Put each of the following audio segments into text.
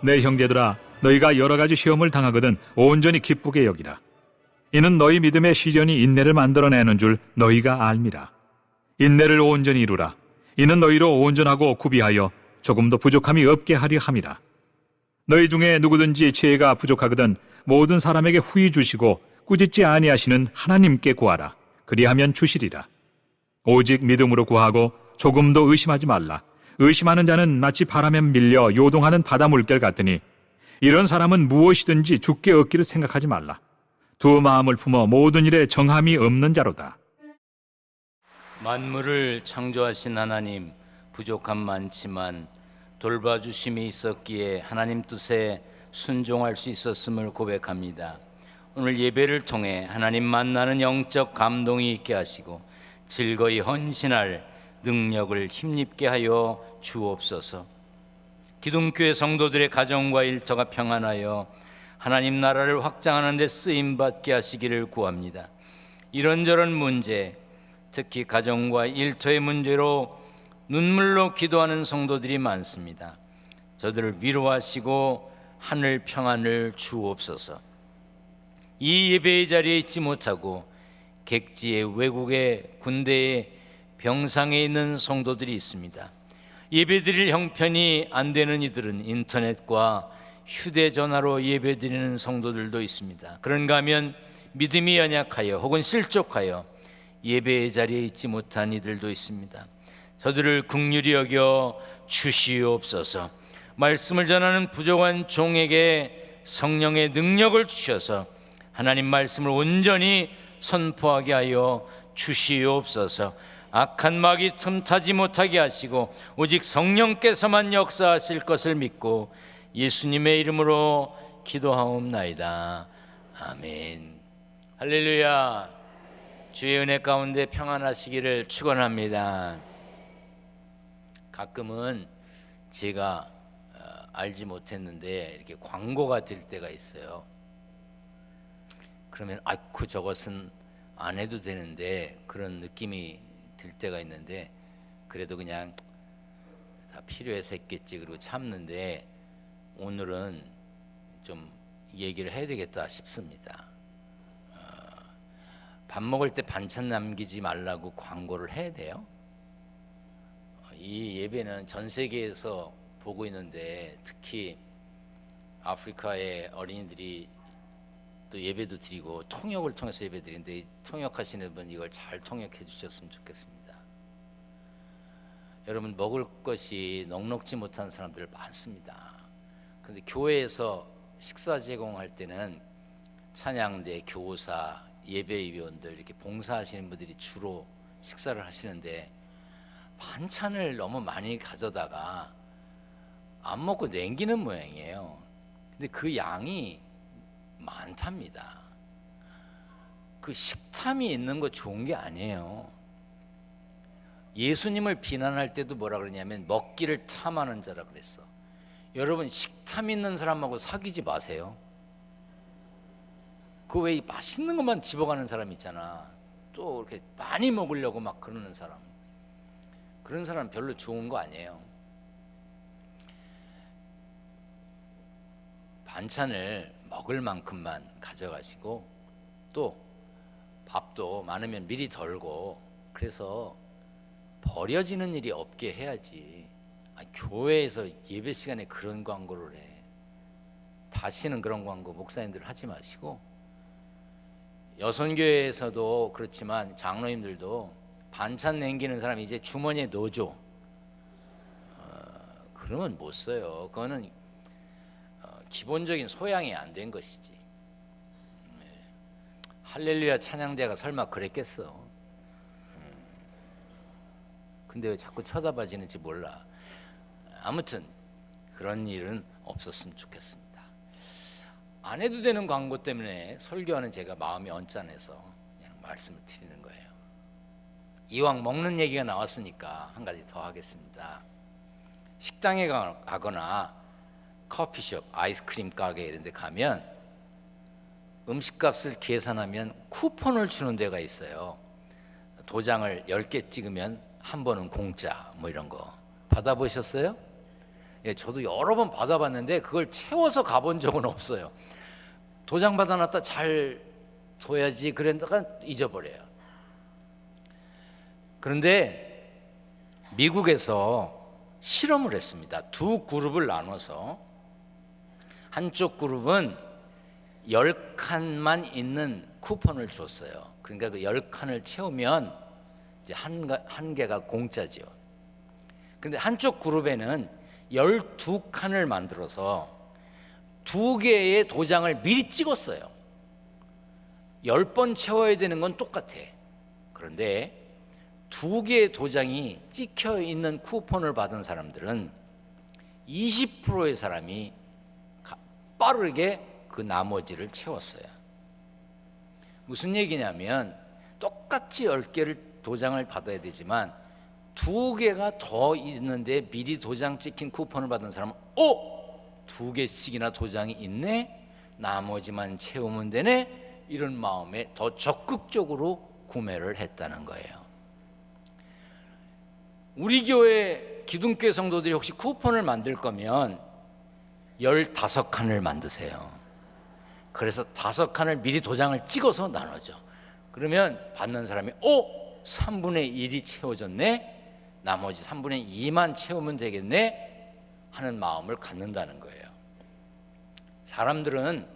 내 형제들아, 너희가 여러 가지 시험을 당하거든 온전히 기쁘게 여기라. 이는 너희 믿음의 시련이 인내를 만들어내는 줄 너희가 알미라. 인내를 온전히 이루라. 이는 너희로 온전하고 구비하여 조금도 부족함이 없게 하려 함이라. 너희 중에 누구든지 지혜가 부족하거든 모든 사람에게 후히 주시고 꾸짖지 아니하시는 하나님께 구하라. 그리하면 주시리라. 오직 믿음으로 구하고 조금도 의심하지 말라. 의심하는 자는 마치 바람에 밀려 요동하는 바다 물결 같으니 이런 사람은 무엇이든지 죽게 얻기를 생각하지 말라. 두 마음을 품어 모든 일에 정함이 없는 자로다. 만물을 창조하신 하나님, 부족함 많지만 돌봐주심이 있었기에 하나님 뜻에 순종할 수 있었음을 고백합니다. 오늘 예배를 통해 하나님 만나는 영적 감동이 있게 하시고 즐거이 헌신할 능력을 힘입게 하여 주옵소서. 기둥교회 성도들의 가정과 일터가 평안하여 하나님 나라를 확장하는 데 쓰임받게 하시기를 구합니다. 이런저런 문제, 특히 가정과 일터의 문제로 눈물로 기도하는 성도들이 많습니다. 저들을 위로하시고 하늘 평안을 주옵소서. 이 예배의 자리에 있지 못하고 객지의 외국의 군대의 병상에 있는 성도들이 있습니다. 예배드릴 형편이 안 되는 이들은 인터넷과 휴대전화로 예배드리는 성도들도 있습니다. 그런가 하면 믿음이 연약하여 혹은 실족하여 예배의 자리에 있지 못한 이들도 있습니다. 저들을 긍휼히 여겨 주시옵소서. 말씀을 전하는 부족한 종에게 성령의 능력을 주셔서 하나님 말씀을 온전히 선포하게 하여 주시옵소서. 악한 마귀 틈타지 못하게 하시고 오직 성령께서만 역사하실 것을 믿고 예수님의 이름으로 기도하옵나이다. 아멘. 할렐루야. 주의 은혜 가운데 평안하시기를 축원합니다. 가끔은 제가 알지 못했는데 이렇게 광고가 될 때가 있어요. 그러면 아이쿠 저것은 안 해도 되는데 그런 느낌이 들 때가 있는데 그래도 그냥 다 필요해서 했겠지 그러고 참는데 오늘은 좀 얘기를 해야 되겠다 싶습니다. 밥 먹을 때 반찬 남기지 말라고 광고를 해야 돼요? 이 예배는 전 세계에서 보고 있는데 특히 아프리카의 어린이들이 또 예배도 드리고 통역을 통해서 예배 드리는데 통역하시는 분 이걸 잘 통역해 주셨으면 좋겠습니다. 여러분 먹을 것이 넉넉지 못한 사람들 많습니다. 그런데 교회에서 식사 제공할 때는 찬양대, 교사, 예배위원들 이렇게 봉사하시는 분들이 주로 식사를 하시는데 반찬을 너무 많이 가져다가 안 먹고 남기는 모양이에요. 근데 그 양이 많답니다. 그 식탐이 있는 거 좋은 게 아니에요. 예수님을 비난할 때도 뭐라 그러냐면 먹기를 탐하는 자라 그랬어. 여러분 식탐 있는 사람하고 사귀지 마세요. 그 왜 맛있는 것만 집어가는 사람 있잖아. 또 이렇게 많이 먹으려고 막 그러는 사람. 그런 사람 별로 좋은 거 아니에요. 반찬을 먹을 만큼만 가져가시고 또 밥도 많으면 미리 덜고 그래서 버려지는 일이 없게 해야지. 교회에서 예배 시간에 그런 광고를 해. 다시는 그런 광고 목사님들 하지 마시고 여선교회에서도 그렇지만 장로님들도 반찬 남기는 사람 이제 주머니에 넣어줘. 그러면 못 써요. 그거는 기본적인 소양이 안 된 것이지. 할렐루야 찬양대가 설마 그랬겠어. 근데 왜 자꾸 쳐다봐지는지 몰라. 아무튼 그런 일은 없었으면 좋겠습니다. 안 해도 되는 광고 때문에 설교하는 제가 마음이 언짢아서 그냥 말씀을 드리는 거예요. 이왕 먹는 얘기가 나왔으니까 한 가지 더 하겠습니다. 식당에 가거나 커피숍, 아이스크림 가게 이런 데 가면 음식값을 계산하면 쿠폰을 주는 데가 있어요. 도장을 10개 찍으면 한 번은 공짜 뭐 이런 거 받아보셨어요? 예, 저도 여러 번 받아봤는데 그걸 채워서 가본 적은 없어요. 도장 받아놨다 잘 둬야지 그랬다가 잊어버려요. 그런데 미국에서 실험을 했습니다. 두 그룹을 나눠서 한쪽 그룹은 10칸만 있는 쿠폰을 줬어요. 그러니까 그 10칸을 채우면 이제 한 개가 공짜지요. 그런데 한쪽 그룹에는 12칸을 만들어서 2개의 도장을 미리 찍었어요. 10번 채워야 되는 건 똑같아. 그런데 2개의 도장이 찍혀 있는 쿠폰을 받은 사람들은 20%의 사람이 빠르게 그 나머지를 채웠어요. 무슨 얘기냐면 똑같이 10개를 도장을 받아야 되지만 2개가 더 있는데 미리 도장 찍힌 쿠폰을 받은 사람은 2개씩이나 도장이 있네? 나머지만 채우면 되네? 이런 마음에 더 적극적으로 구매를 했다는 거예요. 우리 교회 기둥교회 성도들이 혹시 쿠폰을 만들 거면 15칸을 만드세요. 그래서 5칸을 미리 도장을 찍어서 나눠줘. 그러면 받는 사람이 3분의 1이 채워졌네? 나머지 3분의 2만 채우면 되겠네? 하는 마음을 갖는다는 거예요. 사람들은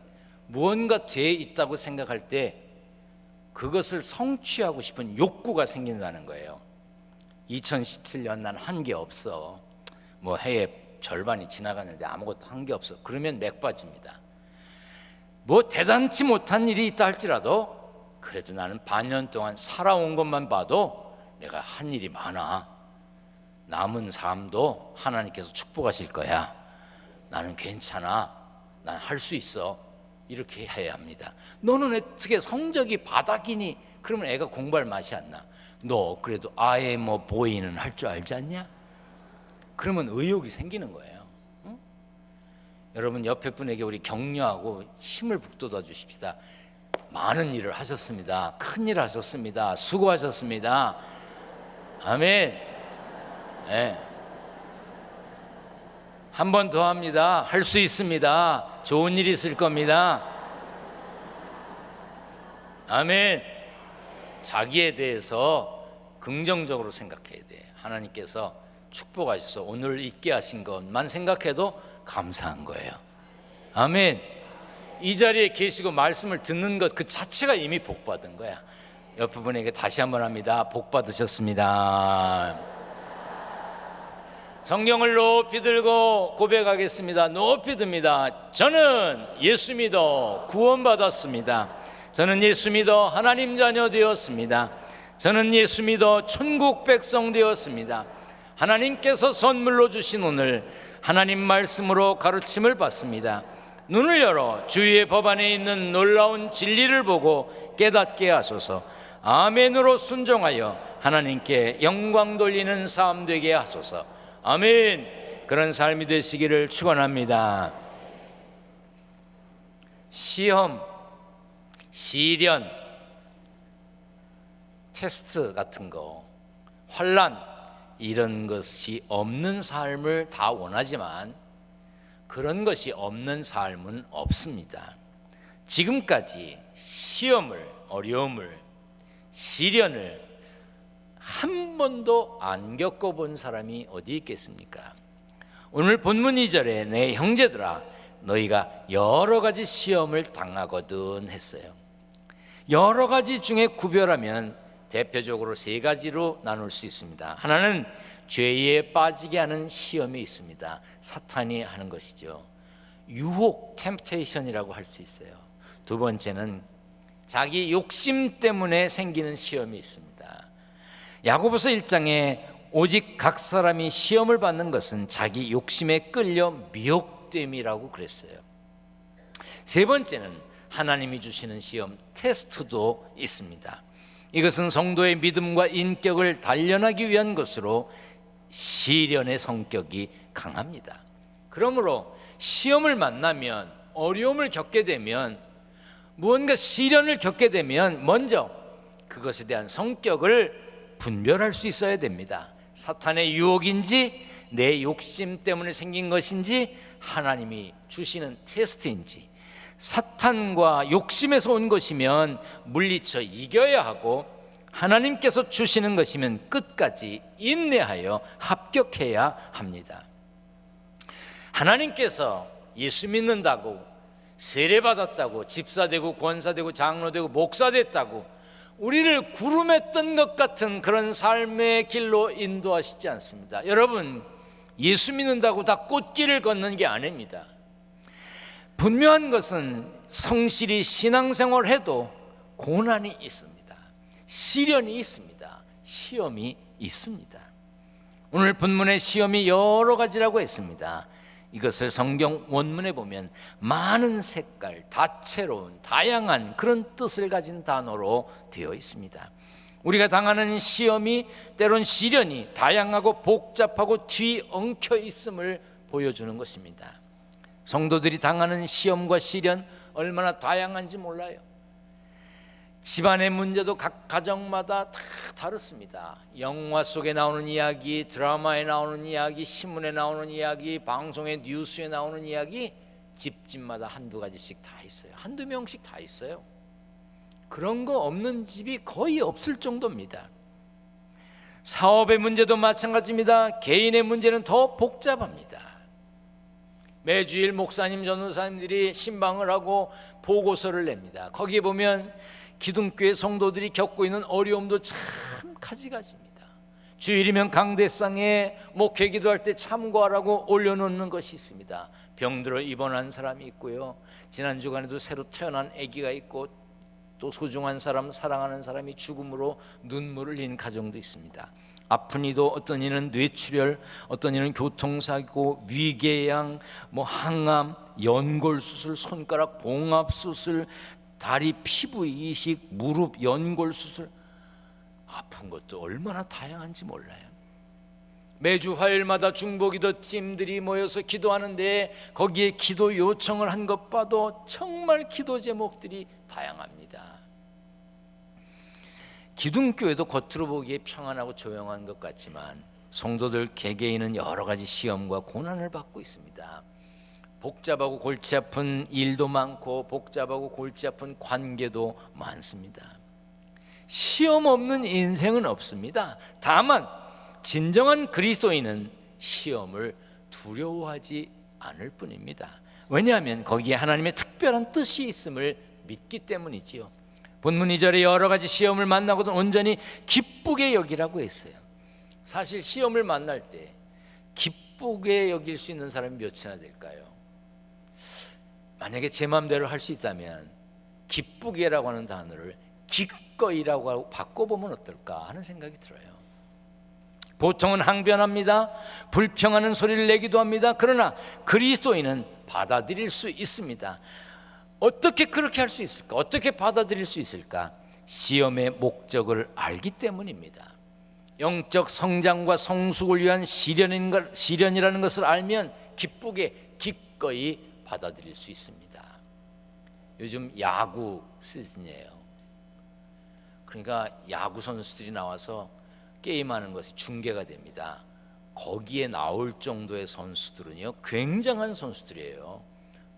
무언가 돼 있다고 생각할 때 그것을 성취하고 싶은 욕구가 생긴다는 거예요. 2017년 난 한 게 없어. 뭐 해에 절반이 지나갔는데 아무것도 한 게 없어. 그러면 맥 빠집니다. 뭐 대단치 못한 일이 있다 할지라도 그래도 나는 반년 동안 살아온 것만 봐도 내가 한 일이 많아. 남은 삶도 하나님께서 축복하실 거야. 나는 괜찮아. 난 할 수 있어. 이렇게 해야 합니다. 너는 어떻게 성적이 바닥이니? 그러면 애가 공부할 맛이 안 나. 너 그래도 I am a boy는 할 줄 알지 않냐? 그러면 의욕이 생기는 거예요. 응? 여러분 옆에 분에게 우리 격려하고 힘을 북돋아 주십시다. 많은 일을 하셨습니다. 큰 일 하셨습니다. 수고하셨습니다. 아멘. 네. 한 번 더 합니다. 할 수 있습니다. 좋은 일이 있을 겁니다. 아멘. 자기에 대해서 긍정적으로 생각해야 돼. 하나님께서 축복하셔서 오늘 있게 하신 것만 생각해도 감사한 거예요. 아멘. 이 자리에 계시고 말씀을 듣는 것 그 자체가 이미 복 받은 거야. 옆에 분에게 다시 한번 합니다. 복 받으셨습니다. 성경을 높이 들고 고백하겠습니다. 높이 듭니다. 저는 예수 믿어 구원받았습니다. 저는 예수 믿어 하나님 자녀 되었습니다. 저는 예수 믿어 천국 백성 되었습니다. 하나님께서 선물로 주신 오늘 하나님 말씀으로 가르침을 받습니다. 눈을 열어 주위의 법안에 있는 놀라운 진리를 보고 깨닫게 하소서. 아멘으로 순종하여 하나님께 영광 돌리는 삶 되게 하소서. 아멘. 그런 삶이 되시기를 축원합니다. 시험, 시련, 테스트 같은 거, 환난 이런 것이 없는 삶을 다 원하지만 그런 것이 없는 삶은 없습니다. 지금까지 시험을, 어려움을, 시련을 한 번도 안 겪어본 사람이 어디 있겠습니까? 오늘 본문 2절에 내 형제들아 너희가 여러 가지 시험을 당하거든 했어요. 여러 가지 중에 구별하면 대표적으로 3가지로 나눌 수 있습니다. 하나는 죄에 빠지게 하는 시험이 있습니다. 사탄이 하는 것이죠. 유혹, 템프테이션이라고 할 수 있어요. 두 번째는 자기 욕심 때문에 생기는 시험이 있습니다. 야고보서 1장에 오직 각 사람이 시험을 받는 것은 자기 욕심에 끌려 미혹됨이라고 그랬어요. 세 번째는 하나님이 주시는 시험, 테스트도 있습니다. 이것은 성도의 믿음과 인격을 단련하기 위한 것으로 시련의 성격이 강합니다. 그러므로 시험을 만나면, 어려움을 겪게 되면, 무언가 시련을 겪게 되면 먼저 그것에 대한 성격을 분별할 수 있어야 됩니다. 사탄의 유혹인지 내 욕심 때문에 생긴 것인지 하나님이 주시는 테스트인지, 사탄과 욕심에서 온 것이면 물리쳐 이겨야 하고 하나님께서 주시는 것이면 끝까지 인내하여 합격해야 합니다. 하나님께서 예수 믿는다고, 세례받았다고, 집사되고 권사되고 장로되고 목사됐다고 우리를 구름에 뜬 것 같은 그런 삶의 길로 인도하시지 않습니다. 여러분, 예수 믿는다고 다 꽃길을 걷는 게 아닙니다. 분명한 것은 성실히 신앙생활을 해도 고난이 있습니다. 시련이 있습니다. 시험이 있습니다. 오늘 본문의 시험이 여러 가지라고 했습니다. 이것을 성경 원문에 보면 많은 색깔, 다채로운, 다양한 그런 뜻을 가진 단어로 되어 있습니다. 우리가 당하는 시험이, 때론 시련이 다양하고 복잡하고 뒤엉켜 있음을 보여주는 것입니다. 성도들이 당하는 시험과 시련 얼마나 다양한지 몰라요. 집안의 문제도 각 가정마다 다 다릅니다. 영화 속에 나오는 이야기, 드라마에 나오는 이야기, 신문에 나오는 이야기, 방송의 뉴스에 나오는 이야기, 집집마다 한두 가지씩 다 있어요. 한두 명씩 다 있어요. 그런 거 없는 집이 거의 없을 정도입니다. 사업의 문제도 마찬가지입니다. 개인의 문제는 더 복잡합니다. 매주일 목사님, 전도사님들이 신방을 하고 보고서를 냅니다. 거기에 보면 기둥교회 성도들이 겪고 있는 어려움도 참 가지가지입니다. 주일이면 강대상에 목회 기도할 때 참고하라고 올려놓는 것이 있습니다. 병들어 입원한 사람이 있고요, 지난 주간에도 새로 태어난 아기가 있고, 또 소중한 사람, 사랑하는 사람이 죽음으로 눈물을 흘린 가정도 있습니다. 아픈 이도 어떤 이는 뇌출혈, 어떤 이는 교통사고, 위궤양, 항암, 연골수술, 손가락 봉합수술, 다리 피부 이식, 무릎 연골수술, 아픈 것도 얼마나 다양한지 몰라요. 매주 화요일마다 중보기도 팀들이 모여서 기도하는데 거기에 기도 요청을 한 것 봐도 정말 기도 제목들이 다양합니다. 기둥교회도 겉으로 보기에 평안하고 조용한 것 같지만 성도들 개개인은 여러 가지 시험과 고난을 받고 있습니다. 복잡하고 골치 아픈 일도 많고 복잡하고 골치 아픈 관계도 많습니다. 시험 없는 인생은 없습니다. 다만 진정한 그리스도인은 시험을 두려워하지 않을 뿐입니다. 왜냐하면 거기에 하나님의 특별한 뜻이 있음을 믿기 때문이지요. 본문 2절에 여러 가지 시험을 만나고도 온전히 기쁘게 여기라고 했어요. 사실 시험을 만날 때 기쁘게 여길 수 있는 사람이 몇이나 될까요? 만약에 제 마음대로 할 수 있다면 기쁘게라고 하는 단어를 기꺼이라고 바꿔보면 어떨까 하는 생각이 들어요. 보통은 항변합니다. 불평하는 소리를 내기도 합니다. 그러나 그리스도인은 받아들일 수 있습니다. 어떻게 그렇게 할 수 있을까? 어떻게 받아들일 수 있을까? 시험의 목적을 알기 때문입니다. 영적 성장과 성숙을 위한 시련이라는 것을 알면 기쁘게 기꺼이 받아들일 수 있습니다. 요즘 야구 시즌이에요. 그러니까 야구 선수들이 나와서 게임하는 것이 중계가 됩니다. 거기에 나올 정도의 선수들은요, 굉장한 선수들이에요.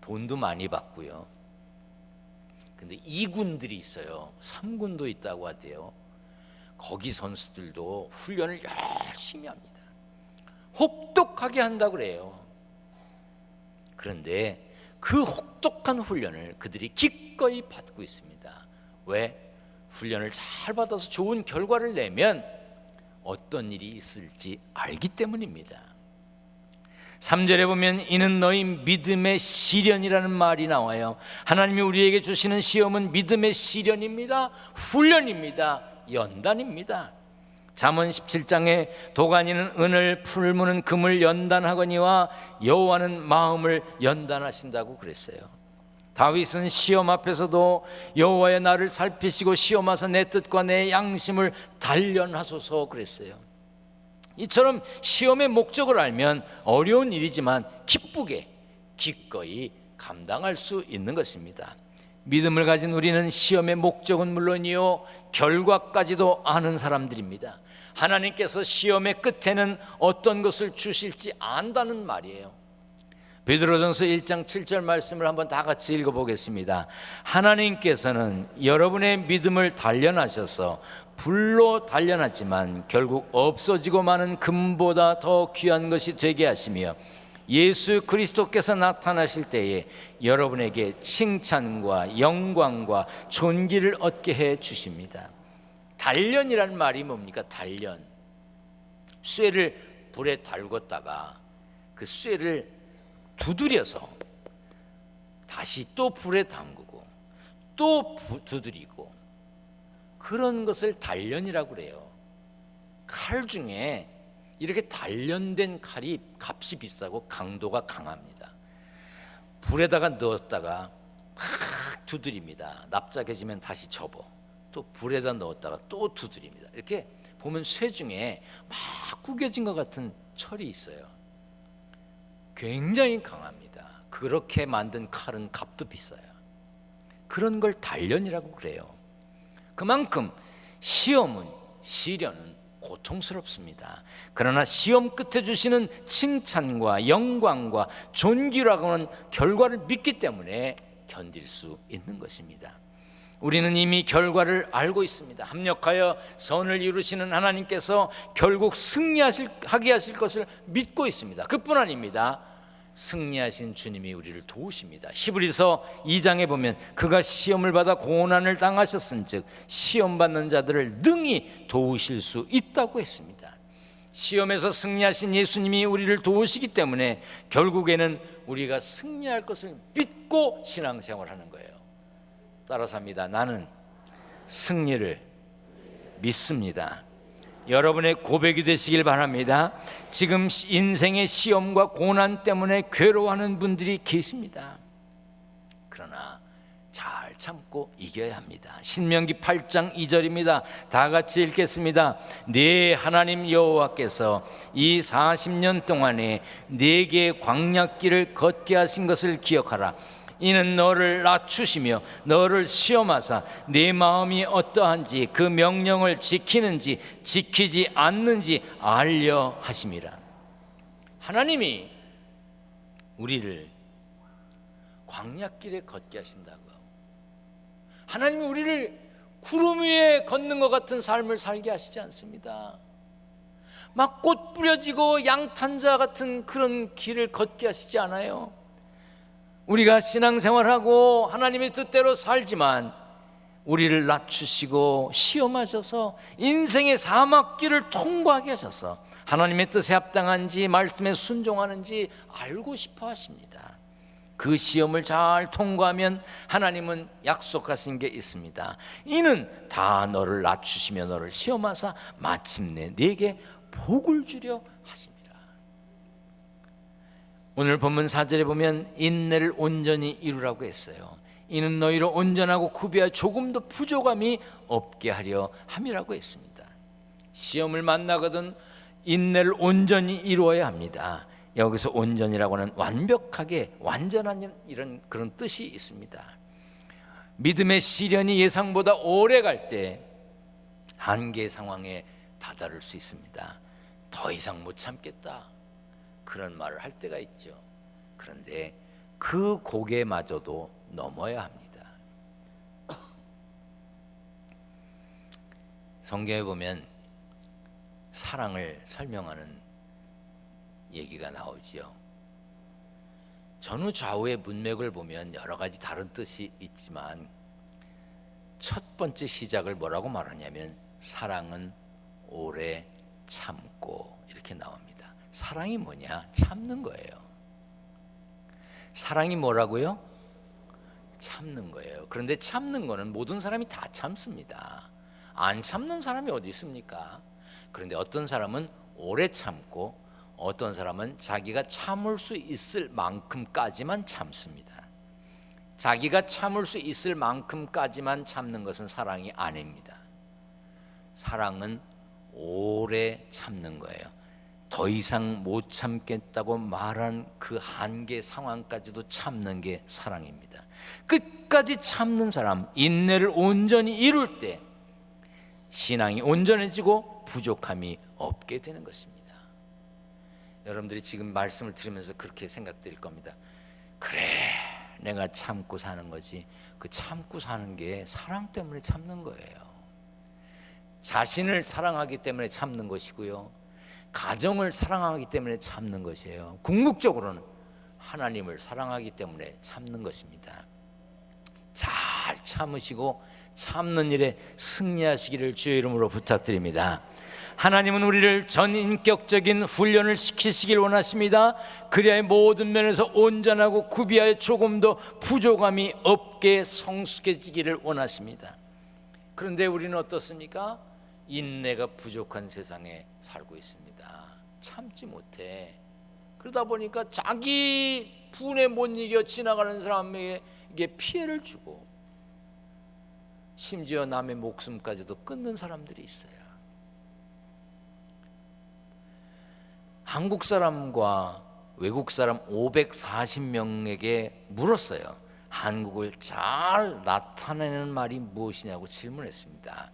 돈도 많이 받고요. 근데 2군들이 있어요. 3군도 있다고 하대요. 거기 선수들도 훈련을 열심히 합니다. 혹독하게 한다고 그래요. 그런데 그 혹독한 훈련을 그들이 기꺼이 받고 있습니다. 왜? 훈련을 잘 받아서 좋은 결과를 내면 어떤 일이 있을지 알기 때문입니다. 3절에 보면 이는 너희 믿음의 시련이라는 말이 나와요. 하나님이 우리에게 주시는 시험은 믿음의 시련입니다. 훈련입니다. 연단입니다. 잠언 17장에 도가니는 은을, 풀무는 금을 연단하거니와 여호와는 마음을 연단하신다고 그랬어요. 다윗은 시험 앞에서도 여호와의 나를 살피시고 시험하사 내 뜻과 내 양심을 단련하소서 그랬어요. 이처럼 시험의 목적을 알면 어려운 일이지만 기쁘게 기꺼이 감당할 수 있는 것입니다. 믿음을 가진 우리는 시험의 목적은 물론이요 결과까지도 아는 사람들입니다. 하나님께서 시험의 끝에는 어떤 것을 주실지 안다는 말이에요. 베드로전서 1장 7절 말씀을 한번 다 같이 읽어보겠습니다. 하나님께서는 여러분의 믿음을 단련하셔서 불로 단련하지만 결국 없어지고 마는 금보다 더 귀한 것이 되게 하시며 예수 그리스도께서 나타나실 때에 여러분에게 칭찬과 영광과 존귀를 얻게 해 주십니다. 단련이란 말이 뭡니까? 단련. 쇠를 불에 달궜다가 그 쇠를 두드려서 다시 또 불에 담그고 또 두드리고, 그런 것을 단련이라고 그래요. 칼 중에 이렇게 단련된 칼이 값이 비싸고 강도가 강합니다. 불에다가 넣었다가 막 두드립니다. 납작해지면 다시 접어. 또 불에다 넣었다가 또 두드립니다. 이렇게 보면 쇠 중에 막 구겨진 것 같은 철이 있어요. 굉장히 강합니다. 그렇게 만든 칼은 값도 비싸요. 그런 걸 단련이라고 그래요. 그만큼 시험은, 시련은 고통스럽습니다. 그러나 시험 끝에 주시는 칭찬과 영광과 존귀라고 하는 결과를 믿기 때문에 견딜 수 있는 것입니다. 우리는 이미 결과를 알고 있습니다. 합력하여 선을 이루시는 하나님께서 결국 승리하게 하실 것을 믿고 있습니다. 그뿐 아닙니다. 승리하신 주님이 우리를 도우십니다. 히브리서 2장에 보면 그가 시험을 받아 고난을 당하셨은즉 시험 받는 자들을 능히 도우실 수 있다고 했습니다. 시험에서 승리하신 예수님이 우리를 도우시기 때문에 결국에는 우리가 승리할 것을 믿고 신앙생활하는 거예요. 따라서 합니다. 나는 승리를 믿습니다. 여러분의 고백이 되시길 바랍니다. 지금 인생의 시험과 고난 때문에 괴로워하는 분들이 계십니다. 그러나 잘 참고 이겨야 합니다. 신명기 8장 2절입니다. 다 같이 읽겠습니다. 네 하나님 여호와께서 이 40년 동안에 네게 광야길을 걷게 하신 것을 기억하라. 이는 너를 낮추시며 너를 시험하사 네 마음이 어떠한지 그 명령을 지키는지 지키지 않는지 알려 하심이라. 하나님이 우리를 광야길에 걷게 하신다고요. 하나님이 우리를 구름 위에 걷는 것 같은 삶을 살게 하시지 않습니다. 막 꽃 뿌려지고 양탄자 같은 그런 길을 걷게 하시지 않아요. 우리가 신앙생활하고 하나님의 뜻대로 살지만 우리를 낮추시고 시험하셔서 인생의 사막길을 통과하게 하셔서 하나님의 뜻에 합당한지 말씀에 순종하는지 알고 싶어 하십니다. 그 시험을 잘 통과하면 하나님은 약속하신 게 있습니다. 이는 다 너를 낮추시며 너를 시험하사 마침내 네게 복을 주려 하십니다. 오늘 본문 4절에 보면 인내를 온전히 이루라고 했어요. 이는 너희를 온전하고 구비하여 조금도 부족함이 없게 하려 함이라고 했습니다. 시험을 만나거든 인내를 온전히 이루어야 합니다. 여기서 온전이라고 하는 완벽하게 완전한 이런 그런 뜻이 있습니다. 믿음의 시련이 예상보다 오래 갈 때 한계 상황에 다다를 수 있습니다. 더 이상 못 참겠다, 그런 말을 할 때가 있죠. 그런데 그 고개마저도 넘어야 합니다. 성경에 보면 사랑을 설명하는 얘기가 나오지요. 전후 좌우의 문맥을 보면 여러 가지 다른 뜻이 있지만 첫 번째 시작을 뭐라고 말하냐면 사랑은 오래 참고 이렇게 나옵니다. 사랑이 뭐냐? 참는 거예요. 사랑이 뭐라고요? 참는 거예요. 그런데 참는 거는 모든 사람이 다 참습니다. 안 참는 사람이 어디 있습니까? 그런데 어떤 사람은 오래 참고 어떤 사람은 자기가 참을 수 있을 만큼까지만 참습니다. 자기가 참을 수 있을 만큼까지만 참는 것은 사랑이 아닙니다. 사랑은 오래 참는 거예요. 더 이상 못 참겠다고 말한 그 한계 상황까지도 참는 게 사랑입니다. 끝까지 참는 사람, 인내를 온전히 이룰 때 신앙이 온전해지고 부족함이 없게 되는 것입니다. 여러분들이 지금 말씀을 들으면서 그렇게 생각드릴 겁니다. 그래, 내가 참고 사는 거지. 그 참고 사는 게 사랑 때문에 참는 거예요. 자신을 사랑하기 때문에 참는 것이고요, 가정을 사랑하기 때문에 참는 것이에요. 궁극적으로는 하나님을 사랑하기 때문에 참는 것입니다. 잘 참으시고 참는 일에 승리하시기를 주의 이름으로 부탁드립니다. 하나님은 우리를 전인격적인 훈련을 시키시길 원하십니다. 그리하여 모든 면에서 온전하고 구비하여 조금 더 부족함이 없게 성숙해지기를 원하십니다. 그런데 우리는 어떻습니까? 인내가 부족한 세상에 살고 있습니다. 참지 못해. 그러다 보니까 자기 분에 못 이겨 지나가는 사람에게 피해를 주고 심지어 남의 목숨까지도 끊는 사람들이 있어요. 한국 사람과 외국 사람 540명에게 물었어요. 한국을 잘 나타내는 말이 무엇이냐고 질문했습니다.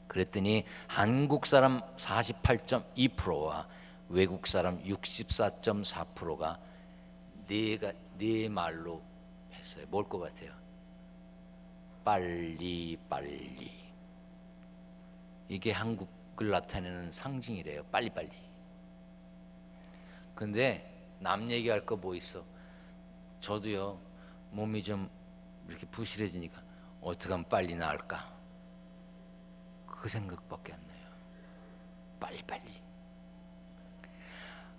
그랬더니 한국 사람 48.2%와 외국 사람 64.4%가 네 말로 했어요. 뭘 것 같아요? 빨리. 이게 한국을 나타내는 상징이래요. 빨리. 근데 남 얘기할 거 뭐 있어? 저도요, 몸이 좀 이렇게 부실해지니까 어떻게 하면 빨리 나을까? 그 생각밖에 안 나요. 빨리.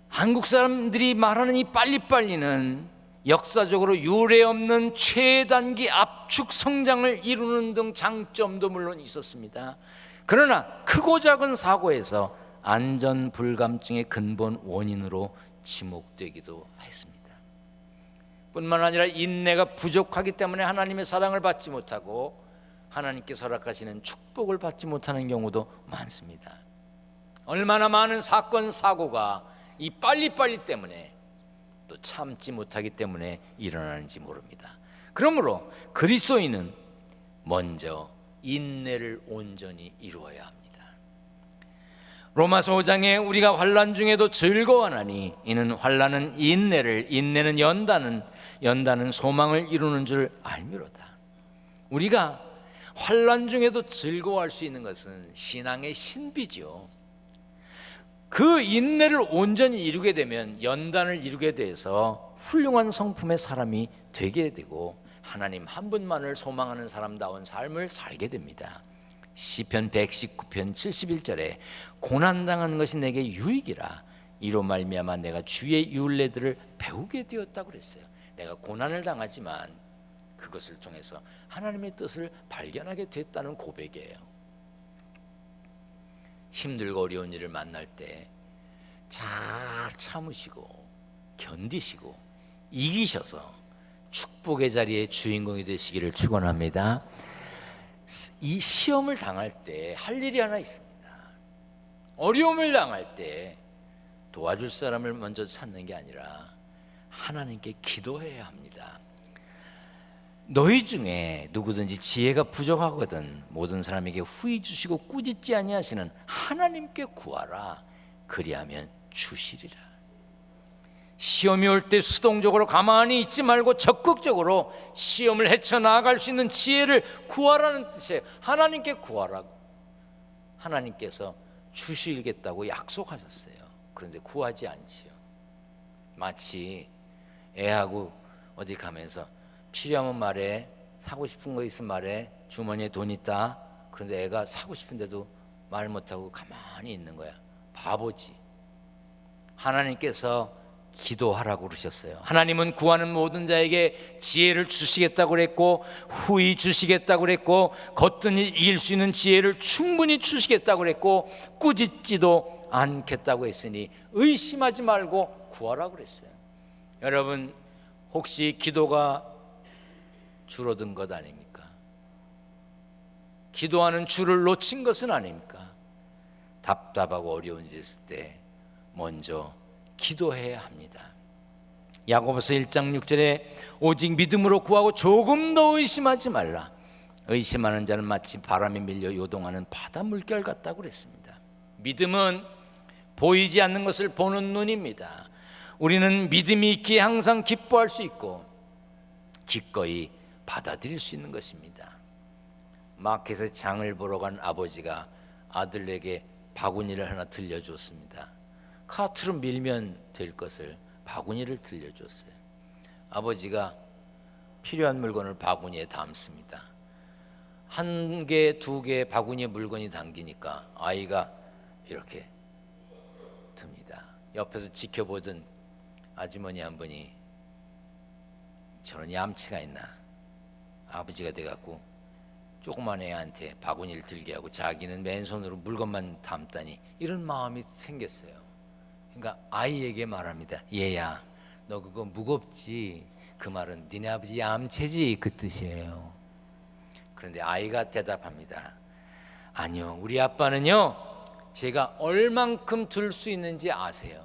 한국 사람들이 말하는 이 빨리는 역사적으로 유례 없는 최단기 압축 성장을 이루는 등 장점도 물론 있었습니다. 그러나 크고 작은 사고에서 안전 불감증의 근본 원인으로 지목되기도 했습니다. 뿐만 아니라 인내가 부족하기 때문에 하나님의 사랑을 받지 못하고 하나님께서 허락하시는 축복을 받지 못하는 경우도 많습니다. 얼마나 많은 사건 사고가 이 빨리 때문에, 또 참지 못하기 때문에 일어나는지 모릅니다. 그러므로 그리스도인은 먼저 인내를 온전히 이루어야 합니다. 로마서 5장에 우리가 환난 중에도 즐거워하나니 이는 환난은 인내를, 인내는 연단은 소망을 이루는 줄 알미로다. 우리가 환난 중에도 즐거워할 수 있는 것은 신앙의 신비죠. 그 인내를 온전히 이루게 되면 연단을 이루게 돼서 훌륭한 성품의 사람이 되게 되고 하나님 한 분만을 소망하는 사람다운 삶을 살게 됩니다. 시편 119편 71절에 고난당한 것이 내게 유익이라 이로 말미암아 내가 주의 율례들을 배우게 되었다고 그랬어요. 내가 고난을 당하지만 그것을 통해서 하나님의 뜻을 발견하게 됐다는 고백이에요. 힘들고 어려운 일을 만날 때 잘 참으시고 견디시고 이기셔서 축복의 자리에 주인공이 되시기를 축원합니다. 이 시험을 당할 때 할 일이 하나 있습니다. 어려움을 당할 때 도와줄 사람을 먼저 찾는 게 아니라 하나님께 기도해야 합니다. 너희 중에 누구든지 지혜가 부족하거든 모든 사람에게 후히 주시고 꾸짖지 아니하시는 하나님께 구하라. 그리하면 주시리라. 시험이 올 때 수동적으로 가만히 있지 말고 적극적으로 시험을 헤쳐나갈 수 있는 지혜를 구하라는 뜻이에요. 하나님께 구하라고. 하나님께서 주시겠다고 약속하셨어요. 그런데 구하지 않지요. 마치 애하고 어디 가면서 필요하면 말해, 사고 싶은 거 있으면 말해, 주머니에 돈 있다. 그런데 애가 사고 싶은데도 말 못하고 가만히 있는 거야. 바보지. 하나님께서 기도하라고 그러셨어요. 하나님은 구하는 모든 자에게 지혜를 주시겠다고 그랬고 후히 주시겠다고 그랬고 거뜬히 이길 수 있는 지혜를 충분히 주시겠다고 그랬고 꾸짖지도 않겠다고 했으니 의심하지 말고 구하라고 그랬어요. 여러분 혹시 기도가 줄어든 것 아닙니까? 기도하는 줄을 놓친 것은 아닙니까? 답답하고 어려운 일이 있을 때 먼저 기도해야 합니다. 야고보서 1장 6절에 오직 믿음으로 구하고 조금 더 의심하지 말라. 의심하는 자는 마치 바람에 밀려 요동하는 바다 물결 같다고 그랬습니다. 믿음은 보이지 않는 것을 보는 눈입니다. 우리는 믿음이 있기에 항상 기뻐할 수 있고 기꺼이 받아들일 수 있는 것입니다. 마켓에 장을 보러 간 아버지가 아들에게 바구니를 하나 들려줬습니다. 카트로 밀면 될 것을 바구니를 들려줬어요. 아버지가 필요한 물건을 바구니에 담습니다. 한 개, 두 개 바구니에 물건이 담기니까 아이가 이렇게 듭니다. 옆에서 지켜보던 아주머니 한 분이 저런 얌체가 있나, 아버지가 돼갖고 조그만 애한테 바구니를 들게 하고 자기는 맨손으로 물건만 담다니, 이런 마음이 생겼어요. 그러니까 아이에게 말합니다. 얘야, 너 그거 무겁지? 그 말은 니네 아버지 얌체지, 그 뜻이에요. 그런데 아이가 대답합니다. 아니요, 우리 아빠는요 제가 얼만큼 들 수 있는지 아세요.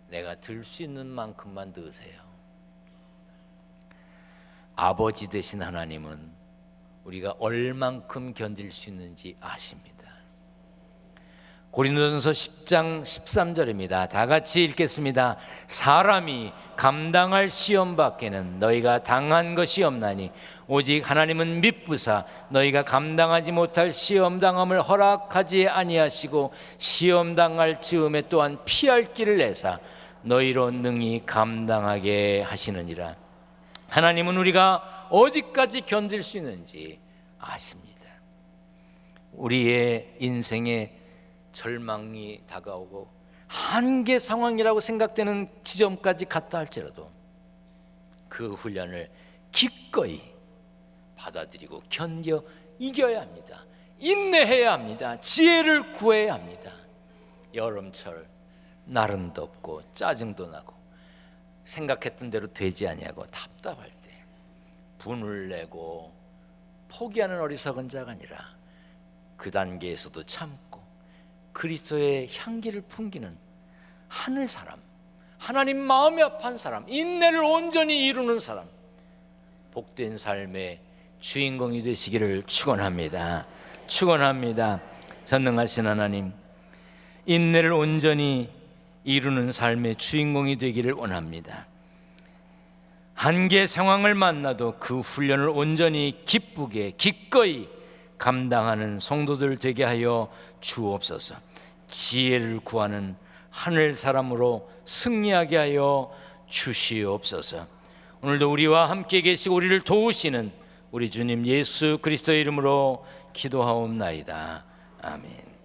내가 들 수 있는 만큼만 드세요. 아버지 되신 하나님은 우리가 얼만큼 견딜 수 있는지 아십니다. 고린도전서 10장 13절입니다. 다 같이 읽겠습니다. 사람이 감당할 시험 밖에는 너희가 당한 것이 없나니 오직 하나님은 미쁘사 너희가 감당하지 못할 시험 당함을 허락하지 아니하시고 시험 당할 즈음에 또한 피할 길을 내사 너희로 능히 감당하게 하시느니라. 하나님은 우리가 어디까지 견딜 수 있는지 아십니다. 우리의 인생에 절망이 다가오고 한계 상황이라고 생각되는 지점까지 갔다 할지라도 그 훈련을 기꺼이 받아들이고 견뎌 이겨야 합니다. 인내해야 합니다. 지혜를 구해야 합니다. 여름철 날은 덥고 짜증도 나고 생각했던 대로 되지 아니하고 답답할 때 분을 내고 포기하는 어리석은 자가 아니라 그 단계에서도 참고 그리스도의 향기를 풍기는 하늘 사람, 하나님 마음이 아파한 사람, 인내를 온전히 이루는 사람, 복된 삶의 주인공이 되시기를 축원합니다. 축원합니다. 전능하신 하나님, 인내를 온전히 이루는 삶의 주인공이 되기를 원합니다. 한계 상황을 만나도 그 훈련을 온전히 기쁘게 기꺼이 감당하는 성도들 되게 하여 주옵소서. 지혜를 구하는 하늘 사람으로 승리하게 하여 주시옵소서. 오늘도 우리와 함께 계시고 우리를 도우시는 우리 주님 예수 그리스도의 이름으로 기도하옵나이다. 아멘.